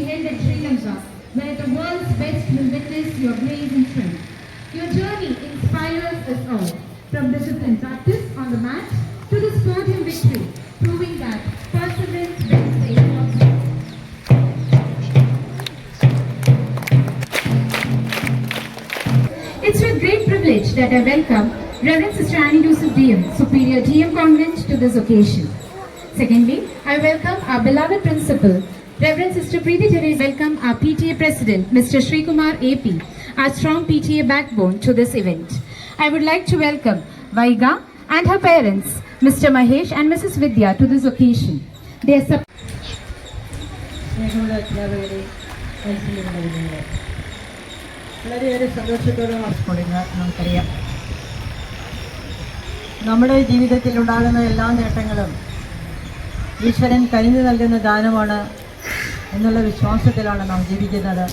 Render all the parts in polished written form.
be held in Sri Lanka, where the world's best will witness your grace and strength. Your journey inspires us all, from disciplined practice on the mat to the sporting victory, proving that perseverance brings the impossible. It's with great privilege that I welcome Reverend Sister Annie Joseph DM, Superior DM Convent, to this occasion. Secondly, I welcome our beloved Principal, Reverend Sister Preeti Therese. Welcome our PTA President, Mr. Sri Kumar AP, our strong PTA backbone, to this event. I would like to welcome Vaiga and her parents, Mr. Mahesh and Mrs. Vidya, to this occasion. They are വളരെയേറെ സന്തോഷത്തോടെ കൊടുക്കുക. നമുക്കറിയാം നമ്മുടെ ജീവിതത്തിലുണ്ടാകുന്ന എല്ലാ നേട്ടങ്ങളും ഈശ്വരൻ കനിഞ്ഞു നൽകുന്ന ദാനമാണ് എന്നുള്ള വിശ്വാസത്തിലാണ് നാം ജീവിക്കുന്നത്.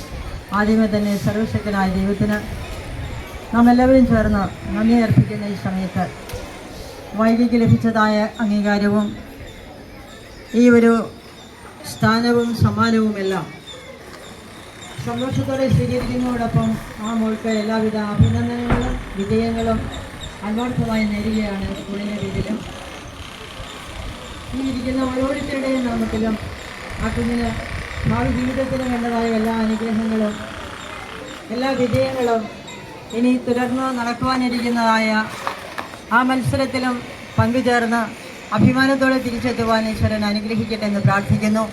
ആദ്യമേ തന്നെ സർവശക്തനായ ദൈവത്തിന് നാം എല്ലാവരും ചേർന്ന് നന്ദി അർപ്പിക്കുന്ന ഈ സമയത്ത് വൈകിക്ക് ലഭിച്ചതായ അംഗീകാരവും ഈ ഒരു സ്ഥാനവും സമ്മാനവുമെല്ലാം സന്തോഷത്തോടെ സ്വീകരിക്കുന്നതോടൊപ്പം ആ മോൾക്ക് എല്ലാവിധ അഭിനന്ദനങ്ങളും വിജയങ്ങളും ആത്മാർത്ഥമായി നേരുകയാണ് സ്കൂളിൻ്റെ രീതിയിലും. ഈ ഇരിക്കുന്ന ഓരോരുത്തരുടെയും നാമത്തിലും ആ കുഞ്ഞിന് ഭാവി ജീവിതത്തിന് വേണ്ടതായ എല്ലാ അനുഗ്രഹങ്ങളും എല്ലാ വിജയങ്ങളും ഇനി തുടർന്ന് നടക്കുവാനിരിക്കുന്നതായ ആ മത്സരത്തിലും പങ്കുചേർന്ന് അഭിമാനത്തോടെ തിരിച്ചെത്തുവാൻ ഈശ്വരൻ അനുഗ്രഹിക്കട്ടെ എന്ന് പ്രാർത്ഥിക്കുന്നു.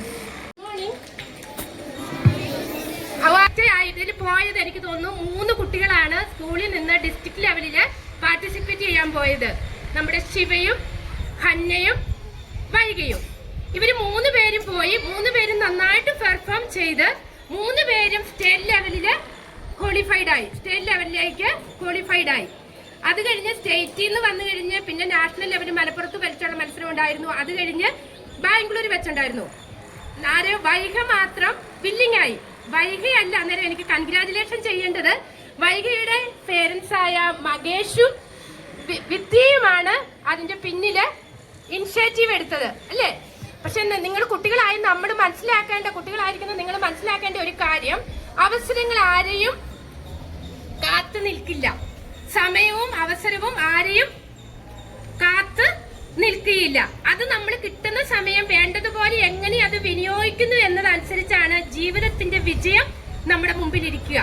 ഇതിൽ പോയത് എനിക്ക് തോന്നുന്നു 3 കുട്ടികളാണ് സ്കൂളിൽ നിന്ന് ഡിസ്ട്രിക്ട് ലെവലിൽ പാർട്ടിസിപ്പേറ്റ് ചെയ്യാൻ പോയത്. നമ്മുടെ ശിവയും ഹന്നയും വൈകയും ഇവർ 3 പേരും പോയി. 3 പേരും നന്നായിട്ട് പെർഫോം ചെയ്ത് 3 പേരും സ്റ്റേറ്റ് ലെവലിൽ ക്വാളിഫൈഡ് ആയി, സ്റ്റേറ്റ് ലെവലിലേക്ക് ക്വാളിഫൈഡ് ആയി. അത് കഴിഞ്ഞ് സ്റ്റേറ്റിൽ നിന്ന് വന്നു കഴിഞ്ഞ് പിന്നെ നാഷണൽ ലെവലിൽ മലപ്പുറത്ത് വെച്ചുള്ള മത്സരം ഉണ്ടായിരുന്നു. അത് കഴിഞ്ഞ് ബാംഗ്ലൂർ വെച്ചുണ്ടായിരുന്നു. വൈക മാത്രം വില്ലിംഗ് ആയി. വൈകയല്ല അന്നേരം എനിക്ക് കൺഗ്രാജുലേഷൻ ചെയ്യേണ്ടത് വൈകയുടെ പേരൻസ് ആയ മകേഷും വിദ്യയുമാണ് അതിന്റെ പിന്നില് ഇനിഷ്യേറ്റീവ് എടുത്തത്, അല്ലേ? പക്ഷെ നിങ്ങൾ കുട്ടികളായി നമ്മൾ കുട്ടികളായിരിക്കുന്ന നിങ്ങൾ മനസ്സിലാക്കേണ്ട ഒരു കാര്യം, അവസരങ്ങൾ ആരെയും കാത്തു നിൽക്കില്ല. സമയവും അവസരവും ആരെയും കാത്ത് നിൽക്കുകയില്ല. അത് നമ്മൾ കിട്ടുന്ന സമയം വേണ്ടതുപോലെ എങ്ങനെ അത് വിനിയോഗിക്കുന്നു എന്നതനുസരിച്ചാണ് ജീവിതത്തിന്റെ വിജയം നമ്മുടെ മുമ്പിൽ ഇരിക്കുക.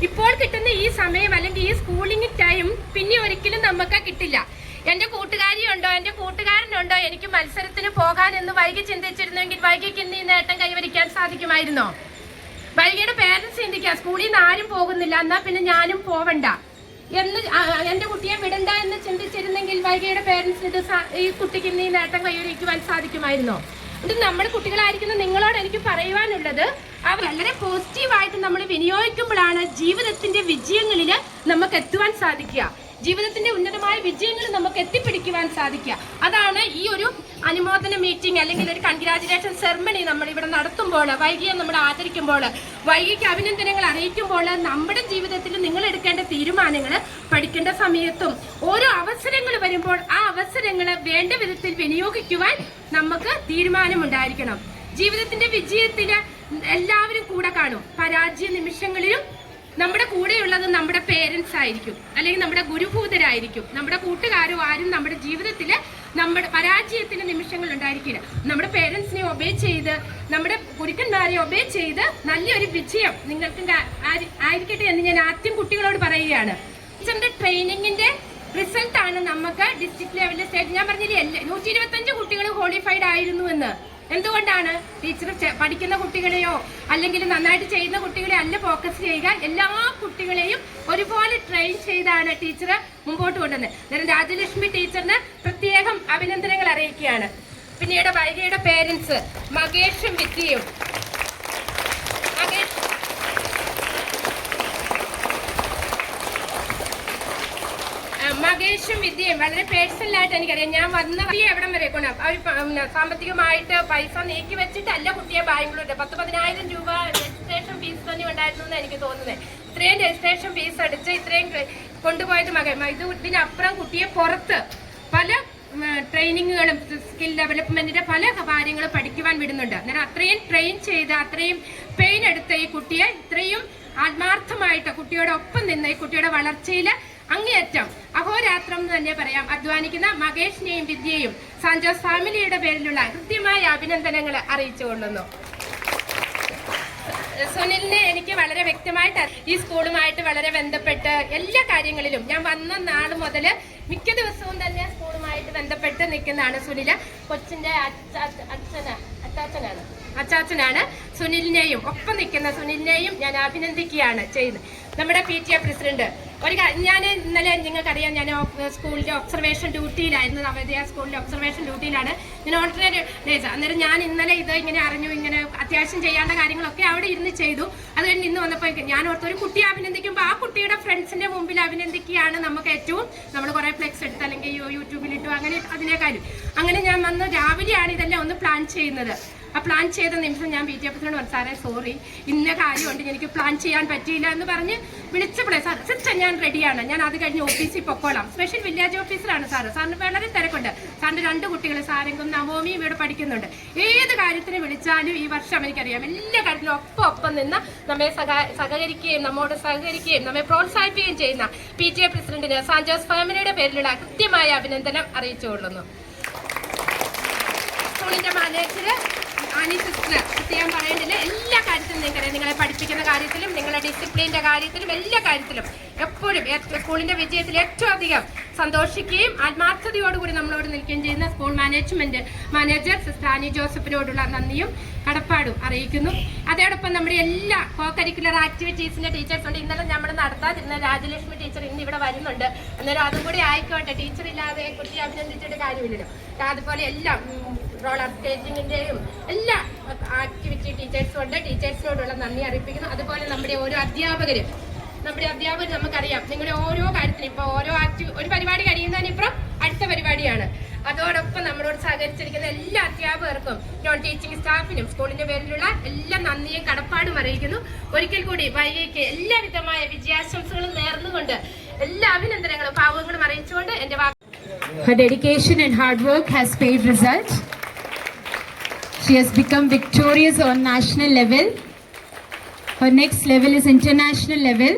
ഇപ്പോൾ കിട്ടുന്ന ഈ സമയം അല്ലെങ്കിൽ ഈ സ്കൂളിംഗ് ടൈം പിന്നെ ഒരിക്കലും നമുക്ക് കിട്ടില്ല. എന്റെ കൂട്ടുകാരിയുണ്ടോ, എന്റെ കൂട്ടുകാരനുണ്ടോ എനിക്ക് മത്സരത്തിന് പോകാൻ എന്ന് വൈകി ചിന്തിച്ചിരുന്നെങ്കിൽ വൈകിക്ക് ഇന്ന് ഈ നേട്ടം കൈവരിക്കാൻ സാധിക്കുമായിരുന്നോ? വൈകിയുടെ പേരൻസ് ചിന്തിക്കുക, സ്കൂളിൽ നിന്ന് ആരും പോകുന്നില്ല, എന്നാ പിന്നെ ഞാനും പോവണ്ട എന്ന്, എന്റെ കുട്ടിയെ വിടണ്ട എന്ന് ചിന്തിച്ചിരുന്നെങ്കിൽ വൈകിയുടെ പേരൻസിന് ഇത് ഈ കുട്ടിക്ക് ഇന്ന് ഈ നേട്ടം കൈവരിക്കുവാൻ സാധിക്കുമായിരുന്നോ? ഇത് നമ്മുടെ കുട്ടികളായിരിക്കുന്ന നിങ്ങളോട് എനിക്ക് പറയുവാനുള്ളത്, അവർ വളരെ പോസിറ്റീവായിട്ട് നമ്മൾ വിനിയോഗിക്കുമ്പോഴാണ് ജീവിതത്തിന്റെ വിജയങ്ങളിൽ നമുക്ക് എത്തുവാൻ സാധിക്കുക. ജീവിതത്തിന്റെ ഉന്നതമായ വിജയങ്ങൾ നമുക്ക് എത്തിപ്പിടിക്കുവാൻ സാധിക്കുക. അതാണ് ഈ ഒരു അനുമോദന മീറ്റിംഗ് അല്ലെങ്കിൽ ഒരു കൺഗ്രാജുലേഷൻ സെറമണി നമ്മൾ ഇവിടെ നടത്തുമ്പോൾ, വൈകിയെ നമ്മൾ ആദരിക്കുമ്പോൾ, വൈകിക്ക് അഭിനന്ദനങ്ങൾ അറിയിക്കുമ്പോൾ നമ്മുടെ ജീവിതത്തിൽ നിങ്ങൾ എടുക്കേണ്ട തീരുമാനങ്ങൾ പഠിക്കേണ്ട സമയത്തും ഓരോ അവസരങ്ങൾ വരുമ്പോൾ ആ അവസരങ്ങൾ വേണ്ട വിധത്തിൽ വിനിയോഗിക്കുവാൻ നമുക്ക് തീരുമാനമുണ്ടായിരിക്കണം. ജീവിതത്തിന്റെ വിജയത്തിന് എല്ലാവരും കൂടെ കാണും. പരാജയ നിമിഷങ്ങളിലും നമ്മുടെ കൂടെയുള്ളത് നമ്മുടെ പേരൻസ് ആയിരിക്കും, അല്ലെങ്കിൽ നമ്മുടെ ഗുരുഭൂതരായിരിക്കും. നമ്മുടെ കൂട്ടുകാരോ ആരും നമ്മുടെ ജീവിതത്തിൽ നമ്മുടെ പരാജയത്തിന്റെ നിമിഷങ്ങൾ ഉണ്ടായിരിക്കില്ല. നമ്മുടെ പേരൻസിനെ ഒബേ ചെയ്ത്, നമ്മുടെ ഗുരുക്കന്മാരെ ഒബേ ചെയ്ത് നല്ലൊരു വിജയം നിങ്ങൾക്ക് ആയിരിക്കട്ടെ എന്ന് ഞാൻ ആദ്യം കുട്ടികളോട് പറയുകയാണ്. ടീച്ചറിന്റെ ട്രെയിനിങ്ങിന്റെ റിസൾട്ടാണ് നമുക്ക് ഡിസ്ട്രിക്ട് ലെവലിൽ സ്റ്റേറ്റ്. ഞാൻ പറഞ്ഞില്ലേ 125 കുട്ടികൾ ക്വാളിഫൈഡ് ആയിരുന്നു എന്ന്. എന്തുകൊണ്ടാണ്? ടീച്ചർ പഠിക്കുന്ന കുട്ടികളെയോ അല്ലെങ്കിൽ നന്നായിട്ട് ചെയ്യുന്ന കുട്ടികളെ അല്ല ഫോക്കസ് ചെയ്യുക, എല്ലാ കുട്ടികളെയും ഒരുപോലെ ട്രെയിൻ ചെയ്താണ് ടീച്ചർ മുമ്പോട്ട് കൊണ്ടുവന്നത്. അന്നേരം രാജലക്ഷ്മി ടീച്ചറിന് പ്രത്യേകം അഭിനന്ദനങ്ങൾ അറിയിക്കുകയാണ്. പിന്നീട് വൈകയുടെ പേരൻസ് മകേഷും വിദ്യയും, മകേഷും വിദ്യയും വളരെ പേഴ്സണലായിട്ട് എനിക്കറിയാം. ഞാൻ വന്ന എവിടം വരെ കൊണ്ട് അവർ സാമ്പത്തികമായിട്ട് പൈസ നീക്കി വെച്ചിട്ടല്ല കുട്ടിയെ ബാംഗ്ലൂരിൽ 10,000 രൂപ രജിസ്ട്രേഷൻ ഫീസ് തന്നെ ഉണ്ടായിരുന്നു എന്ന് എനിക്ക് തോന്നുന്നത്. ഇത്രയും രജിസ്ട്രേഷൻ ഫീസ് അടിച്ച് ഇത്രയും കൊണ്ടുപോയത് ഇതിനപ്പുറം കുട്ടിയെ പുറത്ത് പല ട്രെയിനിങ്ങുകളും സ്കിൽ ഡെവലപ്മെന്റിന്റെ പല കാര്യങ്ങളും പഠിക്കുവാൻ വിടുന്നുണ്ട്. അന്നേരം അത്രയും ട്രെയിൻ ചെയ്ത് അത്രയും പെയിൻ എടുത്ത ഈ കുട്ടിയെ ഇത്രയും ആത്മാർത്ഥമായിട്ട് കുട്ടിയോടൊപ്പം നിന്ന് ഈ കുട്ടിയുടെ വളർച്ചയിൽ അങ്ങേയറ്റം അഹോരാത്രം എന്ന് തന്നെ പറയാം അധ്വാനിക്കുന്ന മകേഷിനെയും വിദ്യയും സാൻജോസ് ഫാമിലിയുടെ പേരിലുള്ള കൃത്യമായ അഭിനന്ദനങ്ങൾ അറിയിച്ചുകൊള്ളുന്നു. സുനിലിനെ എനിക്ക് വളരെ വ്യക്തമായിട്ട് ഈ സ്കൂളുമായിട്ട് വളരെ ബന്ധപ്പെട്ട് എല്ലാ കാര്യങ്ങളിലും ഞാൻ വന്ന നാൾ മുതൽ മിക്ക ദിവസവും തന്നെ സ്കൂളുമായിട്ട് ബന്ധപ്പെട്ട് നിൽക്കുന്നതാണ്. സുനിൽ കൊച്ചിന്റെ അച്ചാച്ചനാണ്. സുനിലിനെയും ഒപ്പം നിൽക്കുന്ന സുനിലിനെയും ഞാൻ അഭിനന്ദിക്കുകയാണ് ചെയ്യുന്നത്. നമ്മുടെ PTA പ്രസിഡന്റ് ഞാൻ ഇന്നലെ നിങ്ങൾക്കറിയാം, ഞാൻ സ്കൂളിന്റെ ഒബ്സർവേഷൻ ഡ്യൂട്ടിയിലായിരുന്നു. നവോദയ സ്കൂളിന്റെ ഒബ്സർവേഷൻ ഡ്യൂട്ടിയിലാണ് ഞാൻ. ഓൾട്ടർനേറ്റ് ഡേയ്സ് അന്നേരം ഞാൻ ഇന്നലെ ഇത് ഇങ്ങനെ അറിഞ്ഞു, ഇങ്ങനെ അത്യാവശ്യം ചെയ്യേണ്ട കാര്യങ്ങളൊക്കെ അവിടെ ഇരുന്ന് ചെയ്തു. അത് കഴിഞ്ഞ് ഇന്ന് വന്നപ്പോൾ ഞാൻ ഓർത്ത് ഒരു കുട്ടിയെ അഭിനന്ദിക്കുമ്പോൾ ആ കുട്ടിയുടെ ഫ്രണ്ട്സിന്റെ മുമ്പിൽ അഭിനന്ദിക്കുകയാണ് നമുക്ക് ഏറ്റവും, നമ്മൾ കുറെ ഫ്ലെക്സ് എടുത്ത് അല്ലെങ്കിൽ യൂട്യൂബിലിട്ടു അങ്ങനെ അതിനേക്കാളും അങ്ങനെ ഞാൻ വന്ന് രാവിലെയാണ് ഇതെല്ലാം ഒന്ന് പ്ലാൻ ചെയ്യുന്നത്. ആ പ്ലാൻ ചെയ്ത നിമിഷം ഞാൻ PTA പ്രസിഡന്റ് പറഞ്ഞു, സാറേ സോറി ഇന്ന കാര്യമുണ്ട് എനിക്ക് പ്ലാൻ ചെയ്യാൻ പറ്റിയില്ല എന്ന് പറഞ്ഞ് വിളിച്ചപ്പോഴേ സാർ സിസ്റ്റർ ഞാൻ റെഡിയാണ്, ഞാൻ അത് കഴിഞ്ഞ് ഓഫീസിൽ പൊക്കോളാം. സ്പെഷ്യൽ വില്ലേജ് ഓഫീസറാണ് സാറിന് വളരെ തിരക്കുണ്ട്. സാറിന്റെ 2 കുട്ടികൾ സാരെങ്കും നവോമിയും ഇവിടെ പഠിക്കുന്നുണ്ട്. ഏത് കാര്യത്തിന് വിളിച്ചാലും ഈ വർഷം എനിക്കറിയാം എല്ലാ കാര്യത്തിലും ഒപ്പം നിന്ന് നമ്മെ സഹകരിക്കുകയും നമ്മോട് സഹകരിക്കുകയും നമ്മെ പ്രോത്സാഹിപ്പിക്കുകയും ചെയ്യുന്ന PTA പ്രസിഡന്റിന് സാൻജോസ് ഫാമിലിയുടെ പേരിലുള്ള കൃത്യമായ അഭിനന്ദനം അറിയിച്ചുകൊള്ളുന്നു. സ്കൂളിന്റെ മാനേജർ ആനി സിസ്റ്റർ പ്രത്യേകം പറയേണ്ടതില്ല. എല്ലാ കാര്യത്തിലും നിങ്ങളെ പഠിപ്പിക്കുന്ന കാര്യത്തിലും നിങ്ങളുടെ ഡിസിപ്ലിന്റെ കാര്യത്തിലും എല്ലാ കാര്യത്തിലും എപ്പോഴും സ്കൂളിന്റെ വിജയത്തിൽ ഏറ്റവും അധികം സന്തോഷിക്കുകയും ആത്മാർത്ഥതയോടുകൂടി നമ്മളോട് നിൽക്കുകയും ചെയ്യുന്ന സ്കൂൾ മാനേജർ സിസ്റ്റർ ആനി ജോസഫിനോടുള്ള നന്ദിയും കടപ്പാടും അറിയിക്കുന്നു. അതോടൊപ്പം നമ്മുടെ എല്ലാ കോ കരിക്കുലർ ആക്ടിവിറ്റീസിന്റെ ടീച്ചേഴ്സ് ഉണ്ട്. ഇന്നലെ നമ്മൾ നടത്താതിരുന്ന രാജലക്ഷ്മി ടീച്ചർ ഇന്ന് ഇവിടെ വരുന്നുണ്ട്. അന്നേരം അതും കൂടി ആയിക്കോട്ടെ, ടീച്ചർ ഇല്ലാതെ കുട്ടിയെ അഭിനന്ദിച്ചിട്ട് കാര്യമില്ലല്ലോ. അതുപോലെ എല്ലാം റോളർ സ്കേറ്റിങ്ങിന്റെയും എല്ലാ ആക്ടിവിറ്റി ടീച്ചേഴ്സും ഉണ്ട്. ടീച്ചേഴ്സിനോടുള്ള നന്ദി അറിയിപ്പിക്കുന്നു. അതുപോലെ നമ്മുടെ ഓരോ അധ്യാപകർ നമുക്കറിയാം, നിങ്ങളുടെ ഓരോ കാര്യത്തിനും ഇപ്പൊ ഒരു പരിപാടി കഴിയുന്നതിനിപ്പുറം അടുത്ത പരിപാടിയാണ്. അതോടൊപ്പം നമ്മളോട് സഹകരിച്ചിരിക്കുന്ന എല്ലാ അധ്യാപകർക്കും നോൺ ടീച്ചിങ് സ്റ്റാഫിനും സ്കൂളിന്റെ പേരിലുള്ള എല്ലാ നന്ദിയും കടപ്പാടും അറിയിക്കുന്നു. ഒരിക്കൽ കൂടി വൈകിക്ക് എല്ലാവിധമായ വിജയാശംസകളും നേർന്നുകൊണ്ട് എല്ലാ അഭിനന്ദനങ്ങളും ഭാവങ്ങളും അറിയിച്ചുകൊണ്ട് എന്റെ Her dedication and hard work has paid results. She has become victorious on national level. Her next level is international level.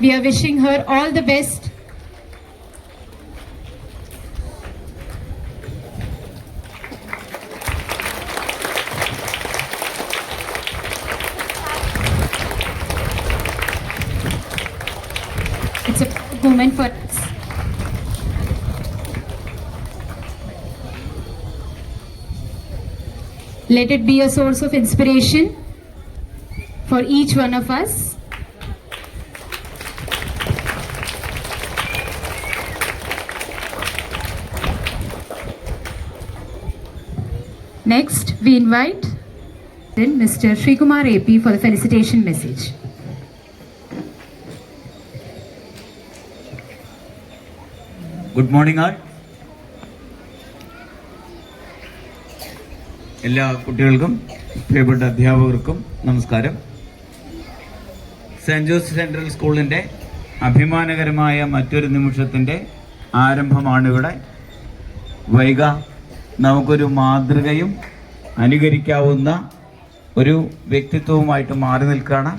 We are wishing her all the best. It's a moment for us. Let it be a source of inspiration for each one of us. Next, we invite Mr. Srikumar AP for the felicitation message. Good morning all. എല്ലാ കുട്ടികൾക്കും പ്രിയപ്പെട്ട അധ്യാപകർക്കും നമസ്കാരം. Saint Joseph central സ്കൂളിൻ്റെ അഭിമാനകരമായ മറ്റൊരു നിമിഷത്തിൻ്റെ ആരംഭമാണിവിടെ. വൈഗ നമുക്കൊരു മാതൃകയും അനുകരിക്കാവുന്ന ഒരു വ്യക്തിത്വവുമായിട്ട് മാറി നിൽക്കുകയാണ്.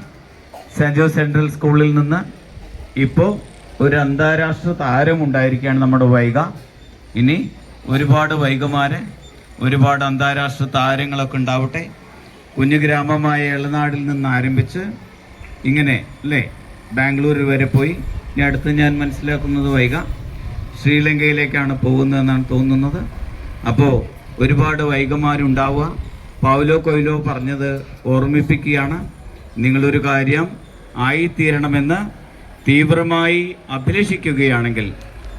സെന്റ് ജോസഫ് സെൻട്രൽ സ്കൂളിൽ നിന്ന് ഇപ്പോൾ ഒരു അന്താരാഷ്ട്ര താരമുണ്ടായിരിക്കുകയാണ് നമ്മുടെ വൈഗ. ഇനി ഒരുപാട് വൈഗമാരെ, ഒരുപാട് അന്താരാഷ്ട്ര താരങ്ങളൊക്കെ ഉണ്ടാവട്ടെ. കുഞ്ഞു ഗ്രാമമായ എളനാടിൽ നിന്ന് ആരംഭിച്ച് ഇങ്ങനെ അല്ലേ ബാംഗ്ലൂർ വരെ പോയി. ഇനി അടുത്ത് ഞാൻ മനസ്സിലാക്കുന്നത് വൈഗ ശ്രീലങ്കയിലേക്കാണ് പോകുന്നതെന്നാണ് തോന്നുന്നത്. അപ്പോൾ ഒരുപാട് വൈഗമാരുണ്ടാവുക. പൗലോ കൊയ്ലോ പറഞ്ഞത് ഓർമ്മിപ്പിക്കുകയാണ്, നിങ്ങളൊരു കാര്യം ആയിത്തീരണമെന്ന് തീവ്രമായി അഭിലഷിക്കുകയാണെങ്കിൽ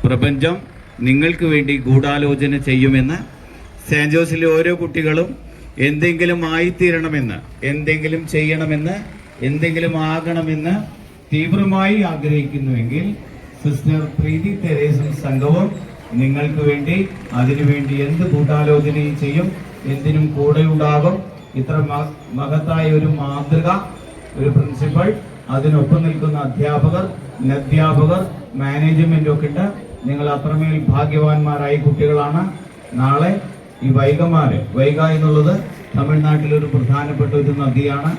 പ്രപഞ്ചം നിങ്ങൾക്ക് വേണ്ടി ഗൂഢാലോചന ചെയ്യുമെന്ന്. സെന്റ് ജോസിലെ ഓരോ കുട്ടികളും എന്തെങ്കിലും ആയിത്തീരണമെന്ന്, എന്തെങ്കിലും ചെയ്യണമെന്ന്, എന്തെങ്കിലും ആകണമെന്ന് തീവ്രമായി ആഗ്രഹിക്കുന്നുവെങ്കിൽ സിസ്റ്റർ പ്രീതി തെരേസും സംഘവും നിങ്ങൾക്ക് വേണ്ടി അതിനുവേണ്ടി എന്ത് ഗൂഢാലോചനയും ചെയ്യും, എന്തിനും കൂടെ ഉണ്ടാകും. ഇത്ര മഹത്തായ ഒരു മാതൃക, ഒരു പ്രിൻസിപ്പൽ, അതിനൊപ്പം നിൽക്കുന്ന അധ്യാപകർ, അധ്യാപകർ, മാനേജ്മെന്റ് ഒക്കെ ഉണ്ട്. നിങ്ങൾ അത്രമേൽ ഭാഗ്യവാന്മാരായ കുട്ടികളാണ്. നാളെ ഈ വൈഗ എന്നുള്ളത് തമിഴ്നാട്ടിലെ ഒരു പ്രധാനപ്പെട്ട ഒരു നദിയാണ്.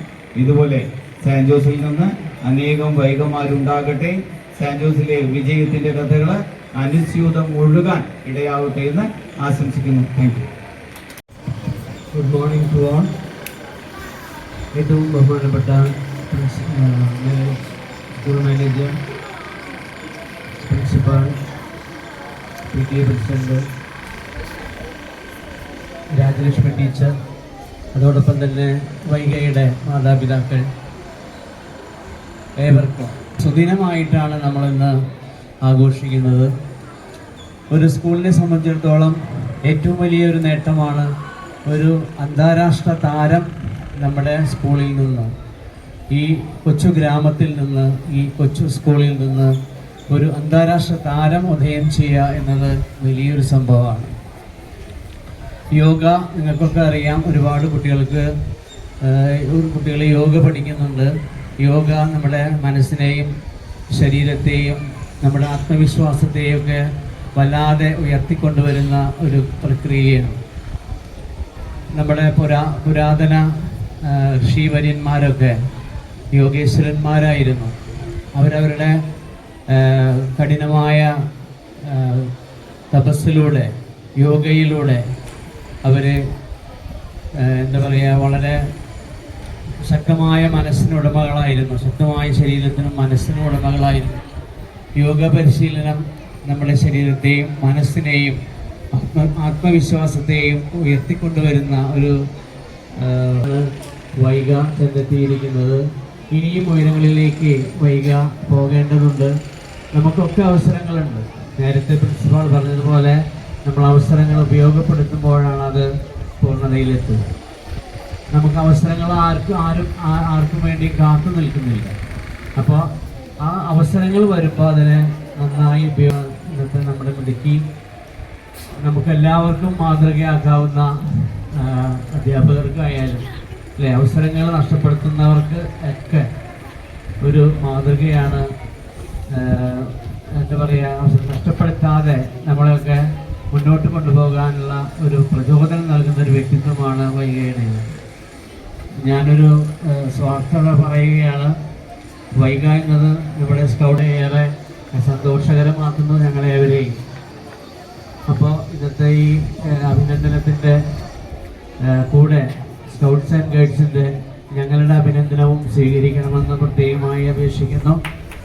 ഇതുപോലെ സാൻ ജോസിൽ നിന്ന് അനേകം വൈഗമാരുണ്ടാകട്ടെ. സാൻ ജോസിലെ വിജയത്തിന്റെ കഥകൾ അനുസ്യൂതം ഒഴുകാൻ ഇടയാവട്ടെ എന്ന് ആശംസിക്കുന്നു. Thank you. Good morning to all. ഏറ്റവും ബഹുമാനപ്പെട്ട school manager, principal, PTA president, Rajalakshmi teacher, അതോടൊപ്പം തന്നെ വൈഗയുടെ മാതാപിതാക്കൾ, ഏവർക്കും സുദിനമായിട്ടാണ് നമ്മളിന്ന് ആഘോഷിക്കുന്നത്. ഒരു സ്കൂളിനെ സംബന്ധിച്ചിടത്തോളം ഏറ്റവും വലിയൊരു നേട്ടമാണ് ഒരു അന്താരാഷ്ട്ര താരം നമ്മുടെ സ്കൂളിൽ നിന്ന്, ഈ കൊച്ചു ഗ്രാമത്തിൽ നിന്ന്, ഈ കൊച്ചു സ്കൂളിൽ നിന്ന് ഒരു അന്താരാഷ്ട്ര താരം ഉദയം ചെയ്യുക എന്നത് വലിയൊരു സംഭവമാണ്. യോഗ നിങ്ങൾക്കൊക്കെ അറിയാം, ഒരുപാട് കുട്ടികൾ യോഗ പഠിക്കുന്നുണ്ട്. യോഗ നമ്മുടെ മനസ്സിനെയും ശരീരത്തെയും നമ്മുടെ ആത്മവിശ്വാസത്തെയും ഒക്കെ വല്ലാതെ ഉയർത്തിക്കൊണ്ടുവരുന്ന ഒരു പ്രക്രിയയാണ്. നമ്മുടെ പുരാതന ഋഷിവര്യന്മാരൊക്കെ യോഗേശ്വരന്മാരായിരുന്നു. അവരവരുടെ കഠിനമായ തപസ്സിലൂടെ, യോഗയിലൂടെ അവർ എന്താ പറയുക, വളരെ ശക്തമായ മനസ്സിനുടമകളായിരുന്നു. ശക്തമായ ശരീരത്തിനും മനസ്സിനും ഉടമകളായിരുന്നു. യോഗ പരിശീലനം നമ്മുടെ ശരീരത്തെയും മനസ്സിനെയും ആത്മവിശ്വാസത്തെയും ഉയർത്തിക്കൊണ്ടുവരുന്ന ഒരു വൈഗ ചെന്നെത്തിയിരിക്കുന്നത്. ഇനിയും ഉയരങ്ങളിലേക്ക് വൈഗ പോകേണ്ടതുണ്ട്. നമുക്കൊക്കെ അവസരങ്ങളുണ്ട്. നേരത്തെ പ്രിൻസിപ്പാൾ പറഞ്ഞതുപോലെ നമ്മൾ അവസരങ്ങൾ ഉപയോഗപ്പെടുത്തുമ്പോഴാണ് അത് പൂർണ്ണതയിലെത്തുന്നത്. നമുക്ക് അവസരങ്ങൾ ആർക്കും വേണ്ടി കാത്തു നിൽക്കുന്നില്ല. അപ്പോൾ ആ അവസരങ്ങൾ വരുമ്പോൾ അതിനെ നന്നായി ഇന്നത്തെ നമ്മുടെ മിടുക്കി നമുക്കെല്ലാവർക്കും മാതൃകയാക്കാവുന്ന അധ്യാപകർക്കായാലും അല്ലെ, അവസരങ്ങൾ നഷ്ടപ്പെടുത്തുന്നവർക്ക് ഒക്കെ ഒരു മാതൃകയാണ്. എന്താ പറയുക, നഷ്ടപ്പെടുത്താതെ നമ്മളെയൊക്കെ മുന്നോട്ട് കൊണ്ടുപോകാനുള്ള ഒരു പ്രചോദനം നൽകുന്ന ഒരു വ്യക്തിത്വമാണ് വൈഗയുടെ. ഞാനൊരു സ്വാർത്ഥത പറയുകയാണ്. വൈഗ എന്നത് നമ്മുടെ സ്കൗട്ട് ഏറെ സന്തോഷകരമാക്കുന്നു ഞങ്ങളെവരെയും. അപ്പോൾ ഇന്നത്തെ ഈ അഭിനന്ദനത്തിൻ്റെ കൂടെ സ്കൗട്ട്സ് ആൻഡ് ഗൈഡ്സിൻ്റെ ഞങ്ങളുടെ അഭിനന്ദനവും സ്വീകരിക്കണമെന്ന് പ്രത്യേകമായി അപേക്ഷിക്കുന്നു.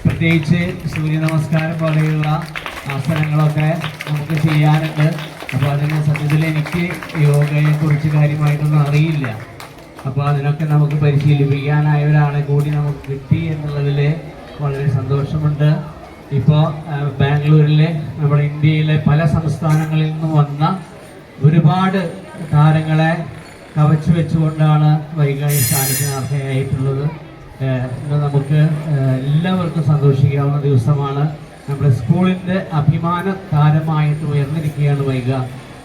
പ്രത്യേകിച്ച് സൂര്യ നമസ്കാരം പോലെയുള്ള ആസനങ്ങളൊക്കെ നമുക്ക് ചെയ്യാനുണ്ട്. അപ്പോൾ അതിന് സത്യത്തിൽ എനിക്ക് യോഗയെക്കുറിച്ച് കാര്യമായിട്ടൊന്നും അറിയില്ല. അപ്പോൾ അതിനൊക്കെ നമുക്ക് പരിശീലിപ്പിക്കാനായ ഒരാളെ കൂടി നമുക്ക് കിട്ടി എന്നുള്ളതിൽ വളരെ സന്തോഷമുണ്ട്. ഇപ്പോൾ ബാംഗ്ലൂരിലെ നമ്മുടെ ഇന്ത്യയിലെ പല സംസ്ഥാനങ്ങളിൽ നിന്നും വന്ന ഒരുപാട് താരങ്ങളെ കവച്ചു വെച്ചുകൊണ്ടാണ് വൈഗ ഈ സ്ഥാനത്തിന് അർഹയായിട്ടുള്ളത്. ഇന്ന് നമുക്ക് എല്ലാവർക്കും സന്തോഷിക്കാവുന്ന ദിവസമാണ്. നമ്മുടെ സ്കൂളിൻ്റെ അഭിമാന താരമായിട്ട് ഉയർന്നിരിക്കുകയാണ് വൈഗ.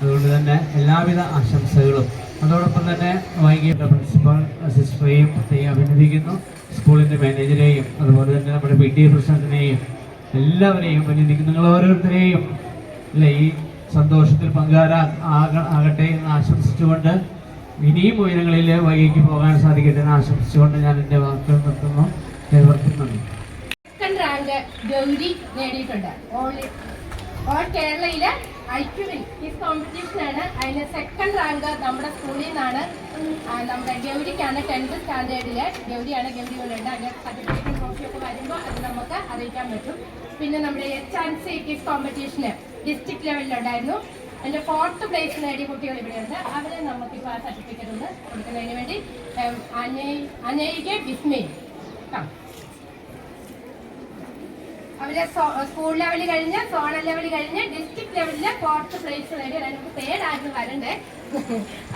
അതുകൊണ്ട് തന്നെ എല്ലാവിധ ആശംസകളും. അതോടൊപ്പം തന്നെ വൈകിയുടെ പ്രിൻസിപ്പൽ സിസ്റ്ററെയും പ്രത്യേകം അഭിനന്ദിക്കുന്നു. സ്കൂളിൻ്റെ മാനേജരെയും അതുപോലെ തന്നെ നമ്മുടെ PTA പ്രസിഡന്റിനെയും എല്ലാവരെയും അഭിനന്ദിക്കുന്നു. നിങ്ങൾ ഓരോരുത്തരെയും അല്ലെ ഈ സന്തോഷത്തിൽ ആകട്ടെ എന്ന് ആശംസിച്ചുകൊണ്ട് ഇനിയും ഉയരങ്ങളിൽ വൈകിക്ക് പോകാൻ സാധിക്കട്ടെ എന്ന് ആശംസിച്ചുകൊണ്ട് ഞാൻ എൻ്റെ വാക്കുകൾ നിർത്തുന്നു. ഏവർക്കും നന്ദി. സെക്കൻഡ് റാങ്ക് ഗൗരി നേടിയിട്ടുണ്ട്. ഓൾ കേരളയിലെ IQവിൽ ഈ കോമ്പറ്റീഷനാണ്. അതിന് സെക്കൻഡ് റാങ്ക് നമ്മുടെ സ്കൂളിൽ നിന്നാണ്. നമ്മുടെ ഗൗരിക്കാണ് 10th സ്റ്റാൻഡേർഡിലെ ഗൗരിയാണ്. ഗൗരി കൊണ്ടുണ്ട്. അതിന് സർട്ടിഫിക്കറ്റും ട്രോഫിയൊക്കെ വരുമ്പോൾ അത് നമുക്ക് അറിയിക്കാൻ പറ്റും. പിന്നെ നമ്മുടെ HNC കിസ് കോമ്പറ്റീഷന് ഡിസ്ട്രിക്ട് ലെവലിലുണ്ടായിരുന്നു. അതിൻ്റെ 4th പ്ലേസ് നേടിയ കുട്ടികൾ ഇവിടെയുണ്ട്. അവരെ നമുക്കിപ്പോൾ ആ സർട്ടിഫിക്കറ്റ് ഒന്ന് കൊടുക്കുന്നതിന് വേണ്ടി അനയിക്ക് വിസ്മയും അവരെ സ്കൂൾ ലെവൽ കഴിഞ്ഞ് സോണൽ ലെവൽ കഴിഞ്ഞ് ഡിസ്ട്രിക്ട് ലെവലില് 4th പ്ലേസ് നേടി. നമുക്ക് 3rd ആയിരുന്നു വരണ്ടേ,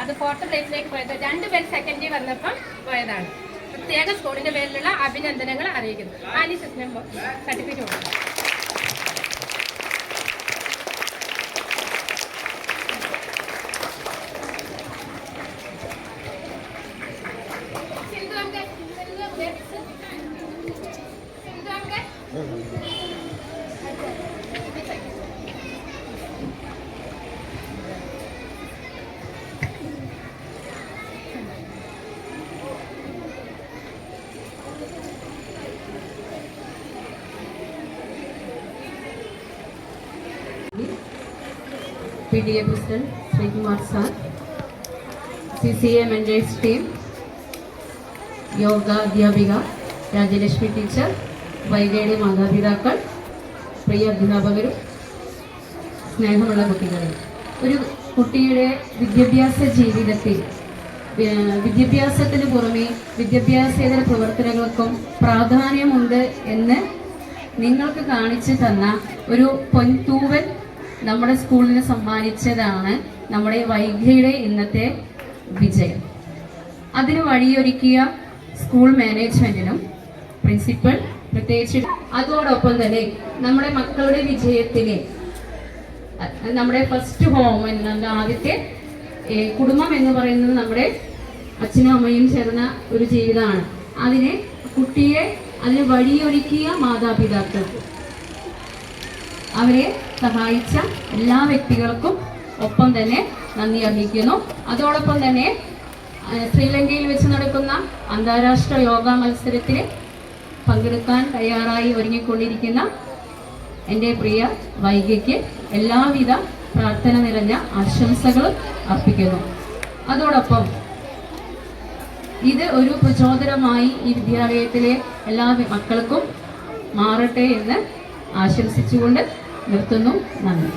അത് 4th പ്ലേസിലേക്ക് പോയത്. 2 പേര് സെക്കൻഡിൽ വന്നപ്പം പോയതാണ്. പ്രത്യേക സ്കൂളിന്റെ പേരിലുള്ള അഭിനന്ദനങ്ങൾ അറിയിക്കുന്നു. ആനി സിസ്റ്റം സർട്ടിഫിക്കറ്റ് കൊടുക്കും. PTA President Sri Kumar Sir, CCA Mentors Team, yoga അധ്യാപിക രാജലക്ഷ്മി ടീച്ചർ, വൈകയുടെ മാതാപിതാക്കൾ, പ്രിയ അധ്യാപകരും, സ്നേഹമുള്ള കുട്ടികളെ, ഒരു കുട്ടിയുടെ വിദ്യാഭ്യാസ ജീവിതത്തിൽ വിദ്യാഭ്യാസത്തിന് പുറമെ വിദ്യാഭ്യാസേതര പ്രവർത്തനങ്ങൾക്കും പ്രാധാന്യമുണ്ട് എന്ന് നിങ്ങൾക്ക് കാണിച്ചു തന്ന ഒരു പൊൻതൂവൽ നമ്മുടെ സ്കൂളിന് സമ്മാനിച്ചതാണ് നമ്മുടെ വൈഗയുടെ ഇന്നത്തെ വിജയം. അതിന് വഴിയൊരുക്കിയ സ്കൂൾ മാനേജ്മെന്റിനും പ്രിൻസിപ്പൽ പ്രത്യേകിച്ച്, അതോടൊപ്പം തന്നെ നമ്മുടെ മക്കളുടെ വിജയത്തിന് നമ്മുടെ ഫസ്റ്റ് ഹോം എന്ന ആദ്യത്തെ കുടുംബം എന്ന് പറയുന്നത് നമ്മുടെ അച്ഛനും അമ്മയും ചേർന്ന ഒരു ജീവിതമാണ്. അതിന് വഴിയൊരുക്കിയ മാതാപിതാക്കൾക്ക്, അവരെ സഹായിച്ച എല്ലാ വ്യക്തികൾക്കും ഒപ്പം തന്നെ നന്ദി അറിയിക്കുന്നു. അതോടൊപ്പം തന്നെ ശ്രീലങ്കയിൽ വെച്ച് നടക്കുന്ന അന്താരാഷ്ട്ര യോഗ മത്സരത്തിൽ പങ്കെടുക്കാൻ തയ്യാറായി ഒരുങ്ങിക്കൊണ്ടിരിക്കുന്ന എൻ്റെ പ്രിയ വൈഗയ്ക്ക് എല്ലാവിധ പ്രാർത്ഥന നിറഞ്ഞ ആശംസകളും അർപ്പിക്കുന്നു. അതോടൊപ്പം ഇത് ഒരു പ്രചോദനമായി ഈ വിദ്യാലയത്തിലെ എല്ലാ മക്കൾക്കും മാറട്ടെ എന്ന് ആശംസിച്ചുകൊണ്ട് നിർത്തുന്നു. നന്ദി.